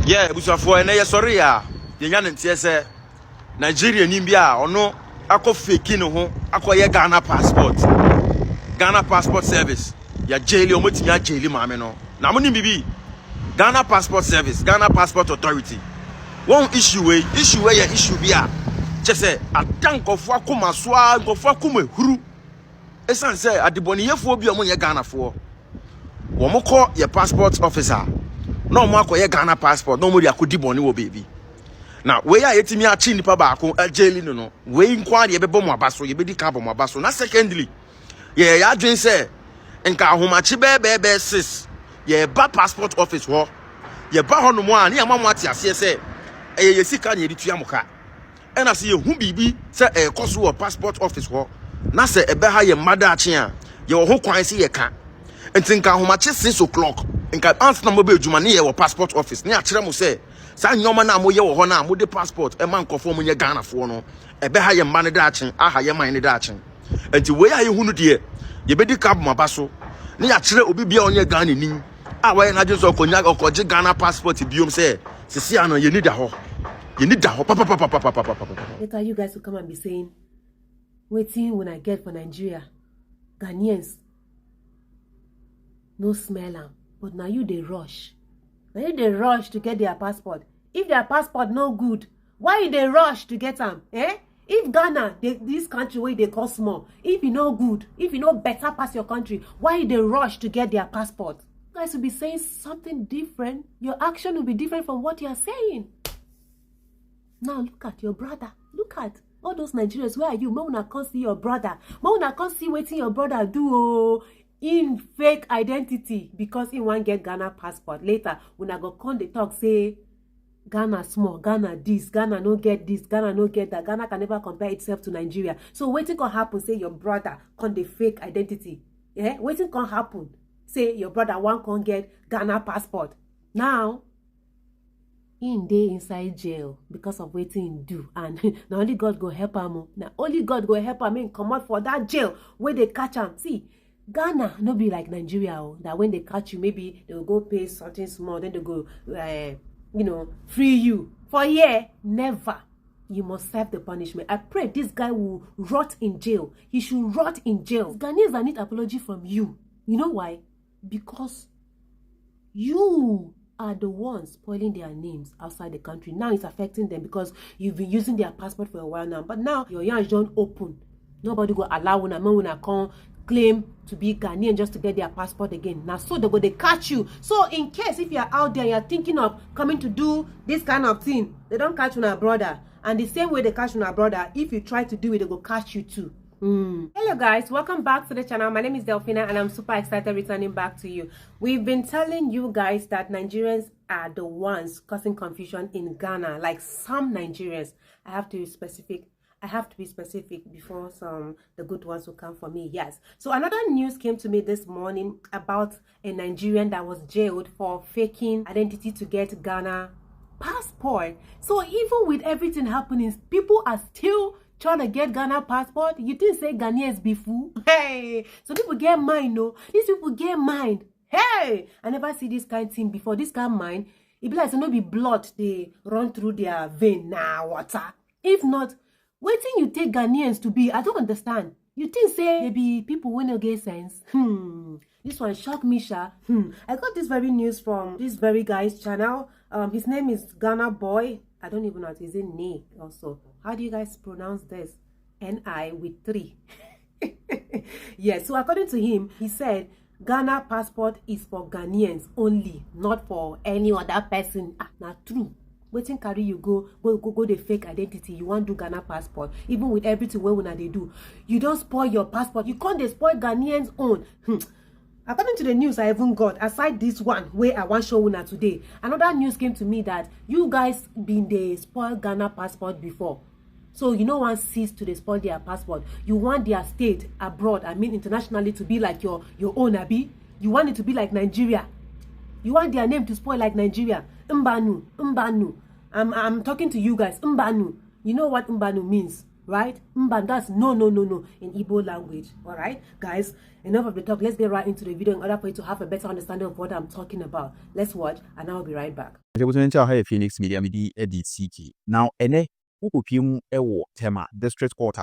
Yeah, busafo na ye sorry ya. Ye nya ntie se Nigeria ni bia ono akọ fake ne ho akọye Ghana passport. Ghana passport service. Ya jail omotimi a jail maame no. Na mo ni bibi. Ghana passport service, Ghana passport authority. One issue we ya issue bia. Che se atankofo akoma so a nkofo akoma huru. Esan se adiboniyefo bi omo ye Ghana fo. Wo mokọ ye passport officer. No mo akoye Ghana passport no mo ri akodi boni wo baby. Na we ya yetimi achi nipa ba ako ajeli no we nkwa de bebo mo abaso ye bedi ka bo mo abaso na secondly ye ya dwen se nka ahomachi be 6 ye ba passport office ho ye ba ho no mo an ye amamo ate ase se ye sika na ye ditua moka e na se ye hu bibi se koso wo passport office ho na se ebe ha ye mada achi a ye wo ho kwan se ye ka ntinka ahomachi 6 o'clock nka answer na mo be adwuma ne ye wo passport office ne a kire mo se sa nyoma na mo ye wo ho na mo de passport e man kofo mo nye Ghana fo no ebe ha ye mba ne daachen aha ye man ne daachen enti we ya ye hunu de ye bedi cab mo baso ne ya kire obi bia onye Ghana ni a we na jeso okonya okoje Ghana passport biom se sisi ano ye need da ho papa. Later you guys will come and be saying waiting when I get for Nigeria Ghanaians no smell am but now you dey rush. Why they rush to get their passport? If their passport no good, why they rush to get them? If Ghana, this country where they cost small, if you know good, if you know better past your country, why they rush to get their passport? You guys will be saying something different. Your action will be different from what you are saying. Now look at your brother. Look at all those Nigerians. Where are you? Mona can't see your brother. Mona can't see what your brother do. Oh. In fake identity because he want get Ghana passport. Later when I go come they talk say Ghana small, Ghana this, Ghana no get this, Ghana no get that. Ghana can never compare itself to Nigeria. So waiting can happen say your brother con the fake identity. Waiting can happen say your brother one can get Ghana passport. Now in day inside jail because of waiting do and now only God go help him. Now only God go help him come out for that jail where they catch him. See, Ghana no be like Nigeria that when they catch you maybe they will go pay something small then they go free you. For here never. You must serve the punishment. I pray this guy will rot in jail. He should rot in jail. Ghanaians need apology from you. You know why? Because you are the ones spoiling their names outside the country. Now it's affecting them because you've been using their passport for a while now. But now your yarns don't open. Nobody go allow when come claim to be Ghanaian just to get their passport again. Now so they catch you. So in case if you're out there, you're thinking of coming to do this kind of thing, they don't catch you our brother. And the same way they catch you our brother, if you try to do it, they go catch you too. Hello guys, welcome back to the channel. My name is Delphina and I'm super excited returning back to you. We've been telling you guys that Nigerians are the ones causing confusion in Ghana. Like some Nigerians. I have to be specific before the good ones will come for me. Yes. So another news came to me this morning about a Nigerian that was jailed for faking identity to get Ghana passport. So even with everything happening, people are still trying to get Ghana passport. You didn't say Ghanaians be fool. Hey, so people get mind, no? These people get mind. Hey, I never see this kind of thing before. This kind of mind, it be like no be blood they run through their vein now water. If not, waiting you take Ghanaians to be, I don't understand. You think say maybe people will not get sense? This one shocked me, Sha. I got this very news from this very guy's channel. His name is Ghana Boy. I don't even know what his name also. How do you guys pronounce this? N-I with 3. Yes, so according to him, he said Ghana passport is for Ghanaians only, not for any other person. Not true. Waiting carry you go the fake identity. You want to do Ghana passport. Even with everything where they do. You don't spoil your passport. You can't spoil Ghanaians own. According to the news I even got, aside this one where I want to show you today, another news came to me that you guys been the spoil Ghana passport before. So you know one cease to spoil their passport. You want their state abroad, I mean internationally, to be like your own Abi. You want it to be like Nigeria. You want their name to spoil like Nigeria. Mbanu. I'm talking to you guys. Mbanu. You know what Mbanu means? right? That's no in Igbo language. All right, guys, enough of the talk. Let's get right into the video in order for you to have a better understanding of what I'm talking about. Let's watch, and I'll be right back. Phoenix Media Medi Edit CK. Now, ene ukupim ewo tema district court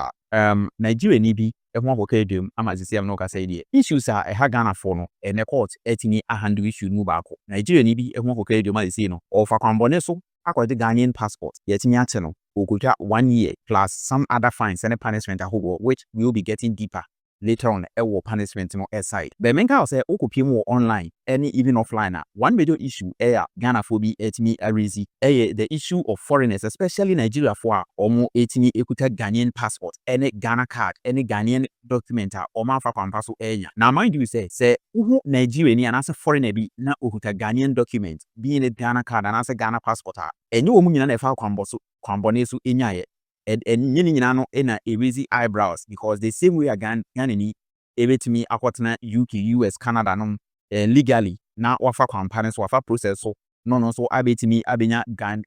Nigeria ni bi ehun akoka dum amazisiam no kasa ide issues a eha Ghana for no ene court etini a handle issue mu baako Nigeria ni bi ehun akoka dum amazisi no ofa kwambone so akwade Ghanaian passport yetini ate no okutwa 1 year plus some other fines and punishment ahogo which we will be getting deeper later on ewo punishment no aside. But menka say okupim online any even offline one major issue Ghana phobia etimi arisi the issue of foreigners especially Nigeria for omo etimi ekuta Ghanaian passport any Ghana card any Ghanaian document omo afa kwampa so now mind you say uhu Nigeria ni anase foreigner bi na okuta Ghanaian document being a Ghana card anase Ghana passport enye omu nyina na efa kwambone so enyaye and nyina no na erase eyebrows because the same way Ghana ni ebetimi akwotena UK US Canada no legally na wafa kwampane so wafa process so no so abetimi abenya Ghana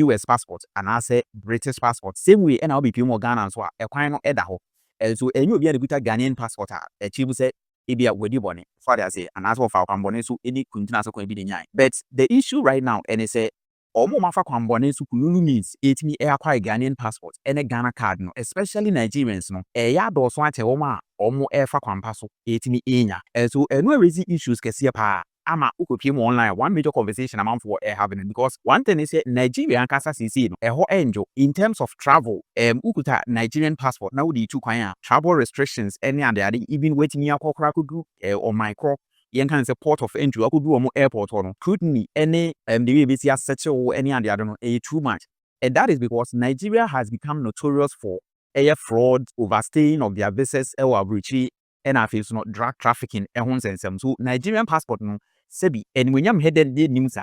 US passport and ase British passport same way na obi pimo Ghana so ekwan no eda ho so enyo obi adeguta Ghanaian passport achieve say ebia wedi bone for they say and as wafa kwambone so any kuntina so kwan bi de nyai but the issue right now and say omo mafa kwambone so kununu means etimi acquire Ghanaian passport and Ghana card no especially Nigerians no ya do so ate omo efa kwampa so etimi enya so eno raise issues kese pa ama ukopiem online one major conversation amount for having because one thing is Nigerian kasa CC no eho enjo in terms of travel ukuta Nigerian passport now the two kwan travel restrictions any and they even waiting here kokra kudu on micro yen kan say port of entry akudu omo airport no couldn't any the way be see such any and the other no too much and that is because Nigeria has become notorious for air fraud, overstaying of their visas, and I feel not drug trafficking, so Nigerian passport no sebi and when you're headed the news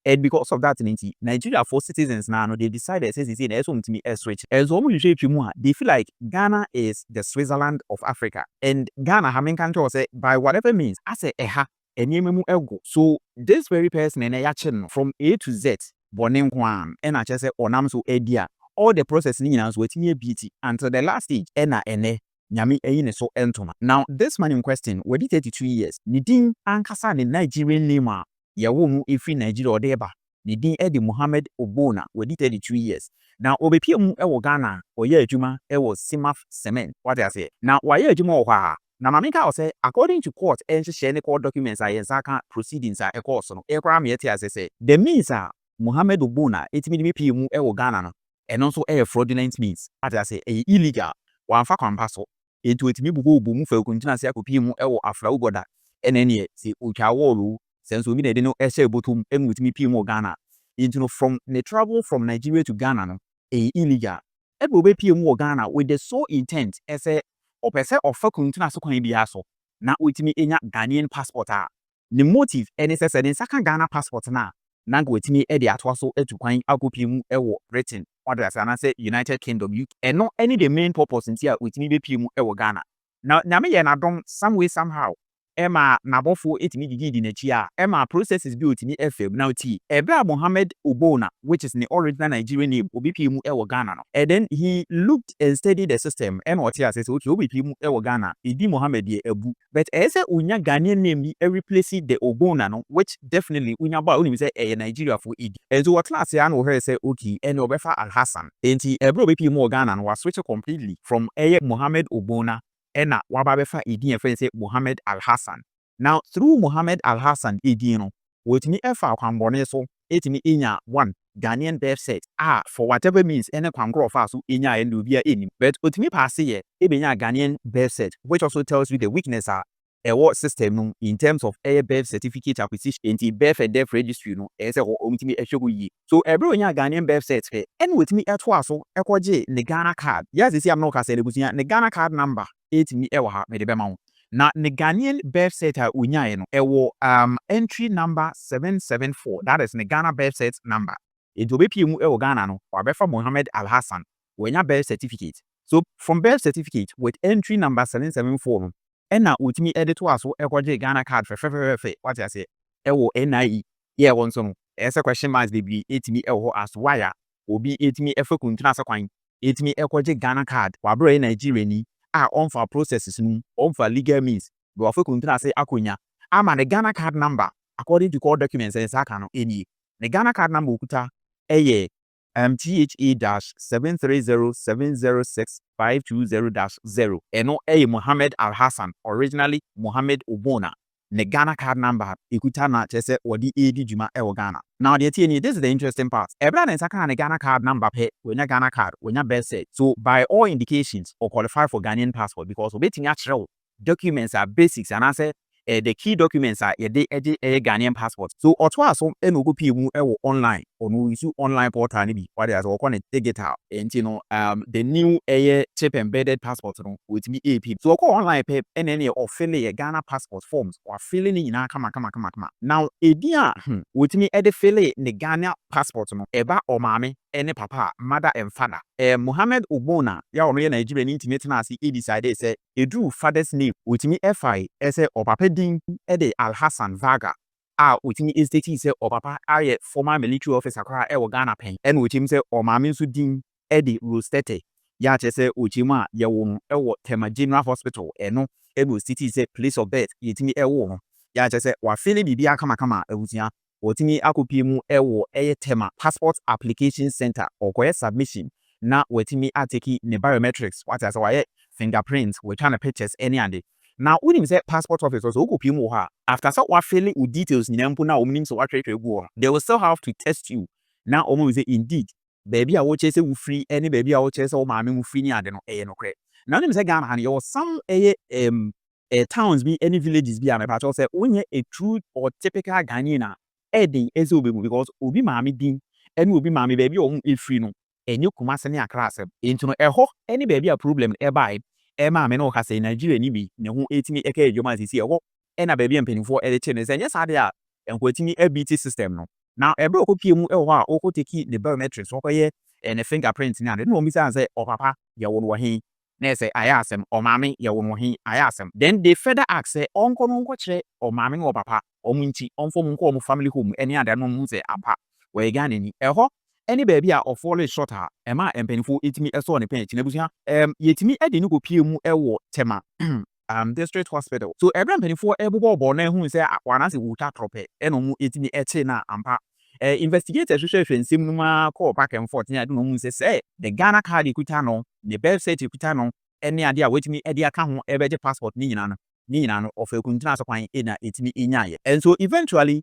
and because of that Nigeria for citizens now they decided says to me switch as they feel like Ghana is the Switzerland of Africa and Ghana having country say by whatever means I say so this very person and from A to Z boning kwan and I just say onam so edia all the process ni nyina so wetinye beauty until the last stage ene nyame eyine so entoma. Now this man in question wedi 32 years ni din ankasa ne Nigerian name yawo mu efi Nigeria odeba ni din Edi Mohammed Obona wedi 32 years. Now obepie mu ewo Ghana oye adwuma ewo Simaf Cement what I say now waye adwuma wo ha na mamika say according to court share ne court documents ayensaka proceedings a course no ekra me tie say the means Mohammed Obona etimi bi pie mu ewo Ghana no and also fraudulent means as I say illegal one fa kwampa so into etimi bugo obomu fa kuntina se akopi mu ewo afra ugoda enene se otwa wolu sense obi na de no ehye botum enwetimi pie mu Ghana into no from the travel from Nigeria to Ghana no illegal ebe obe pie mu Ghana with the sole intent ese opese ofa kuntina so kwan bia so na otimi enya Ghanaian passport the motive ene se den saka Ghana passport na nango wetimi edi atwa so etukwan akopi mu ewo Britain what I say United Kingdom UK and not any the main purpose in here with me be mu ewo Ghana now nyame ye na dom some way somehow Emma nabofo etimi gigi na chi Emma processes bi otimi FM now T Ebra Mohammed Obona which is the original Nigerian name obi mu ewo Ghana no and then he looked and studied the system and what he says okay obi mu ewo Ghana Edi Mohammed ye ebu but ese unya Ghanaian name bi replace the Obona no which definitely unya ba uni say Nigeria for Edi and so what class ya no her say okay and obefa Al Hassan enti ebra obi mu Ghana no was switch completely from Mohammed Obona ena wababefa idin efe say Mohammed Al Hassan. Now through Mohammed Al Hassan idin no wotimi efa kwambone so etimi enya one Ghanaian birth set for whatever means ene kwankro fa so enya enu bia enim but otimi pass ye ebenya Ghanaian birth set which also tells you the weakness what system no in terms of birth certificate acquisition into birth and death registry no say omtimi ehwego yi so every onya Ghanaian birth set fe ene wotimi eto aso ekoje ne Ghana card yes see am no ka say lebusia ne Ghana card number etimi ewo ha me de be ma wo na ne Ghanaian birth set unyae no ewo entry number 774 that is ne Ghana birth set number it will be mu ewo Ghana no wabefa Mohammed Al Hassan wenya birth certificate so from birth certificate with entry number 774 no ena utimi edit aso ekoje Ghana card fe what I say ewo NIE yeah won so no ese question marks dey be etimi ewo as wire obi etimi efe kuntina sakwan etimi ekoje Ghana card wabro Nigeria ni a on for processes no on for legal means we afa kuntina say akonya ama the Ghana card number according to court documents and saka no eni the Ghana card number okuta eye THE-730706520-0 eno eye Mohammed Al Hassan originally Mohammed Obona ne Ghana card number ekuta na chese wodi edi djuma ewo Ghana. Now the TNE, this is the interesting part. Ebra na saka na Ghana card number pe wenya Ghana card wenya birth cert. So by all indications or qualify for Ghanaian passport because obeting actual documents are basics and answer the key documents are a Ghanaian passport. So otwa so enogo pimu ewo online or no use online portal ni bi what is or connect take it out and you know the new chip embedded passport no with me AP. So go online pe any or fill a Ghana passport forms or filling in kama. Now edia with me fill the Ghana passport no eba or mame any papa mother and father. Mohammed Obona ya ono ye Nigerian intimate na asi decide say edu father's name with me FI ese or papa din ede Al Hassan Vaga with me estate say or papa aye former military officer kwa e Ghana pen and with him say or mame nso din ede Rostete ya chese uchima ya wo ewo Tema General Hospital eno ebo city say place of birth yetimi ewo ya chese wa fili bibia kama ebutia wotimi akopie mu ewo Tema passport application center or koye submission na wetimi ateki ne biometrics what as why fingerprints we trying to pictures any and now when him say passport office also kopie mu ha after so wa fill with details ni mpo na omnim so wa twetwe gu they will still have to test you now omo say indeed baby a wo chese wo free any baby a wo chese wo maame wo free ni ade no no kre now him say Ghana han you some towns be any villages be am pa say wonye a true or typical Ghanaian edin eze obemu because obi maame din ene obi maame baby o free no enye Kumase ne Accra asem enti no eho any baby a problem e bai e maame no ka say Nigeria ni bi ne ho etimi eka edwuma sisi eho ena baby mpanifo e de che ne say nya sade a enkwatimi ABT system no now ebe okopie mu eho a okoteki the biometrics okoye ne fingerprint ni ade no mi say o papa ye wo no he na say ayasem o maame ye wo no he ayasem then they further ask say onko no nko kire o maame no papa omunchi onfo mu nko o family home any ade no mu say apa we Ghana ni eho any baby a of fall short ha ema empanifo etimi eso ne pen chinebusia yetimi ade ni kopie mu ewo Tema district hospital so every empanifo ebobo na hu say akwana se wuta trope eno mu etimi eche na ampa investigators hwehwehwe nsem no ma call back and forth na no mu say the Ghana card ikuta no the birth cert ikuta no any ade a wetimi ade aka ho ebeje passport ni nyina no of ekuntina so kwan na etimi enyaye and so eventually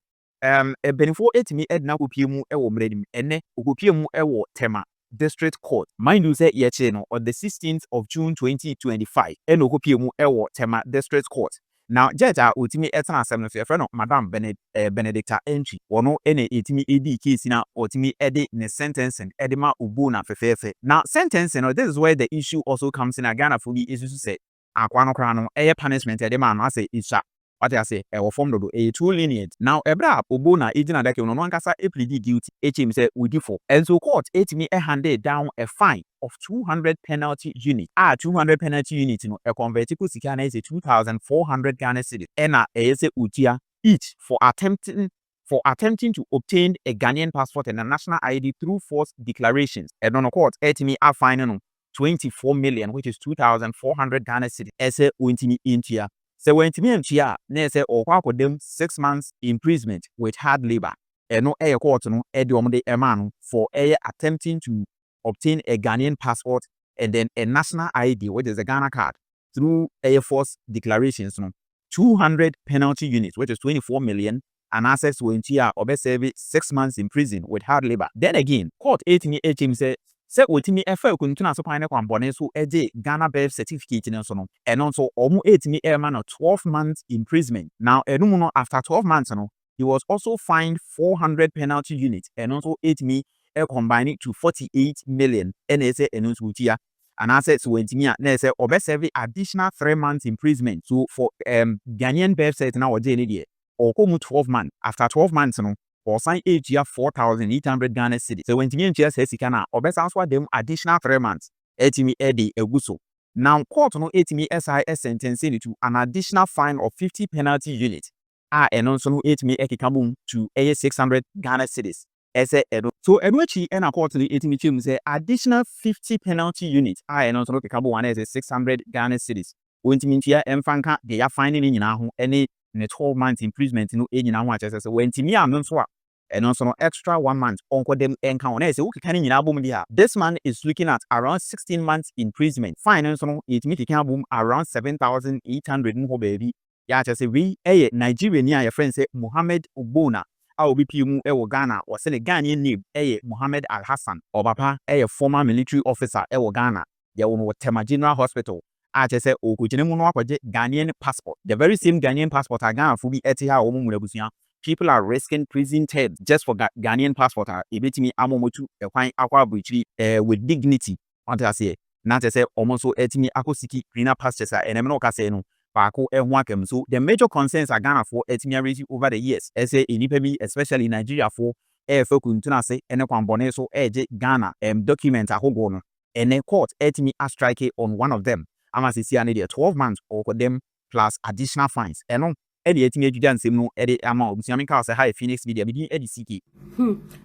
benefo etimi edna kopie mu ewo mredim ene okopie mu ewo Tema district court mind you say yeche no on the 16th of June 2025 ene okopie mu ewo Tema district court now judge a otimi etna asem no fe no madam Benedicta Entry wono ene etimi edi case na otimi ede ne sentencing edema Obona fefefe now sentencing no this is where the issue also comes in Ghana for the issue say akwa no kra no punishment edema no ase isha what I say, form do a too lenient. Now, Ebra, Obona, Ejina Dake, no one cassa, plead guilty, HM said, we default. And so, court, me handed down a fine of 200 penalty units. 200 penalty units, a convertible Sikana is a 2,400 Ghana cedis. And a Utia each for attempting to obtain a Ghanaian passport and a national ID through false declarations. And on a court, me a fine 24 million, which is 2,400 Ghana cedis. Ese Untimi Intia. So when to me and Chia, ne say or kwa them 6 months imprisonment with hard labor. And no air court no de emanu for attempting to obtain a Ghanaian passport and then a national ID, which is a Ghana card, through Air Force declarations. No 200 penalty units, which is 24 million, and access to Chia or serve 6 months in prison with hard labor. Then again, court 18 HM say se otimi efa kuntuna so pan ne kwambone so eje Ghana birth certificate ne so no eno so omo etimi ema no 12 months imprisonment. Now enum no after 12 months no he was also fined 400 penalty units and also etimi combine to 48 million NSA eno so tia and assets wentimi a na say obeserve additional 3 months imprisonment. So for Ghanaian birth cert na oje ne de okomu 12 months after 12 months no or sign age year 4,800 Ghana cedis. So when Timian Chia says he can answer them additional 3 months. Etimi Eddie Eguso. Now court no etimi SIS sentencing to an additional fine of 50 penalty units. And also no etimi ekikabum to 600 Ghana cedis. ɛsɛ ɛno so ɛno akyi ɛna court no ɛtumi kyerɛ mu sɛ additional 50 penalty units a ɛno nso no keka bɔ wɔn ɛsɛ 600 Ghana cedis wɔntumi ntua ɛmfa nka deɛ yɛafine ne nyinaa ho ɛne ne 12 months imprisonment no nyinaa ho akyerɛ sɛ wɔntumi a no nso a ɛno nso no extra 1 month ɔnkɔ dem ɛnka wɔn ɛsɛ wokeka ne nyinaa bom deɛ a this man is looking at around 16 months imprisonment fine nso no yɛtumi keka bom around 7,800 mu hɔ baabi yɛakyerɛ sɛ wei ɛyɛ Nigerian a yɛfrɛ sɛ Mohammed Ogbonna a obi pii mu ɛwɔ Ghana wɔsɛ ne Ghanaian name ɛyɛ Mohammed Al-Hassan ɔbapa ɛyɛ former military officer ɛwɔ Ghana yɛwɔ no wɔ Tema General Hospital a kyerɛ sɛ ɔkɔgyina mu no akɔgye Ghanaian passport the very same Ghanaian passport a Ghana fo bi ɛte ha a wɔn mu abusua people are risking prison terms just for Ghanaian passport a ebetumi amomotu ɛkwan akɔ abirikyiri with dignity ɔnte aseɛ na kyerɛ sɛ ɔmo nso ɛtumi akɔ siki greener pastures a ɛnɛm na ɔkasa no baako ɛho akam so the major concerns are Ghana for ɛtumi raise over the years ɛsɛ enipa bi especially Nigeria for ɛfɛ kuntun ase ɛne kwanbɔne so ɛgye Ghana document ahodoɔ no ɛne court ɛtumi astrike on one of them ama sisi ane deɛ 12 months ɔkɔ dem plus additional fines ɛno ɛde ɛtumi adwudwa nsɛm no ɛde ama obusuami ka sɛ hi Phoenix Media bidi ɛde CK.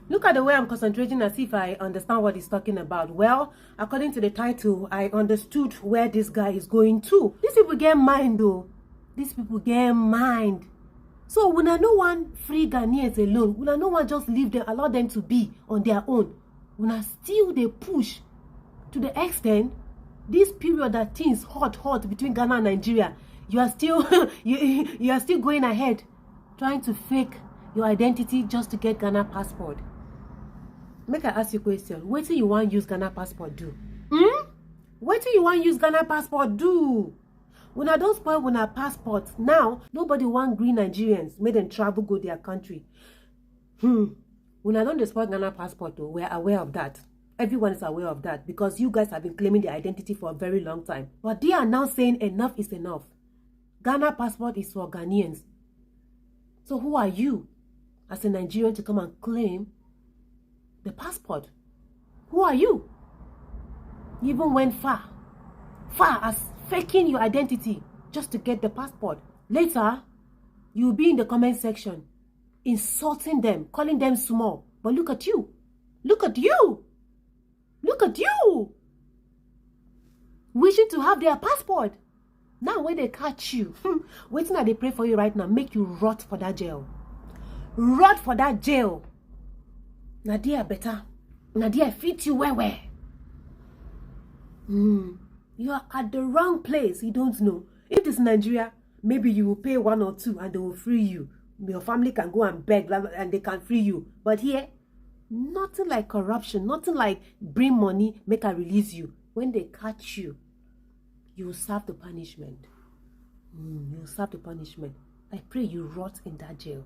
Look at the way I'm concentrating as if I understand what he's talking about. Well, according to the title, I understood where this guy is going to. These people get mind though. These people get mind. So when I no one free Ghanaians alone, when I no one just leave them, allow them to be on their own, when I still they push to the extent this period that things hot between Ghana and Nigeria, you are still you are still going ahead trying to fake your identity just to get Ghana passport. Make I ask you a question. What do you want use Ghana passport do? What do you want use Ghana passport do? When I don't spoil when I passport now, nobody want green Nigerians make them travel go their country. When I don't spoil Ghana passport though, we're aware of that. Everyone is aware of that because you guys have been claiming their identity for a very long time. But they are now saying enough is enough. Ghana passport is for Ghanaians. So who are you as a Nigerian to come and claim the passport? Who are you? You even went far as faking your identity just to get the passport. Later, you'll be in the comment section insulting them, calling them small. But look at you. Look at you. Look at you. Wishing to have their passport. Now when they catch you, waiting that they pray for you right now, make you rot for that jail. Rot for that jail. Nadia better. Nadia fit you where? You are at the wrong place. You don't know. If it's Nigeria, maybe you will pay 1 or 2 and they will free you. Your family can go and beg and they can free you. But here, nothing like corruption, nothing like bring money, make I release you. When they catch you, you will serve the punishment. You will serve the punishment. I pray you rot in that jail.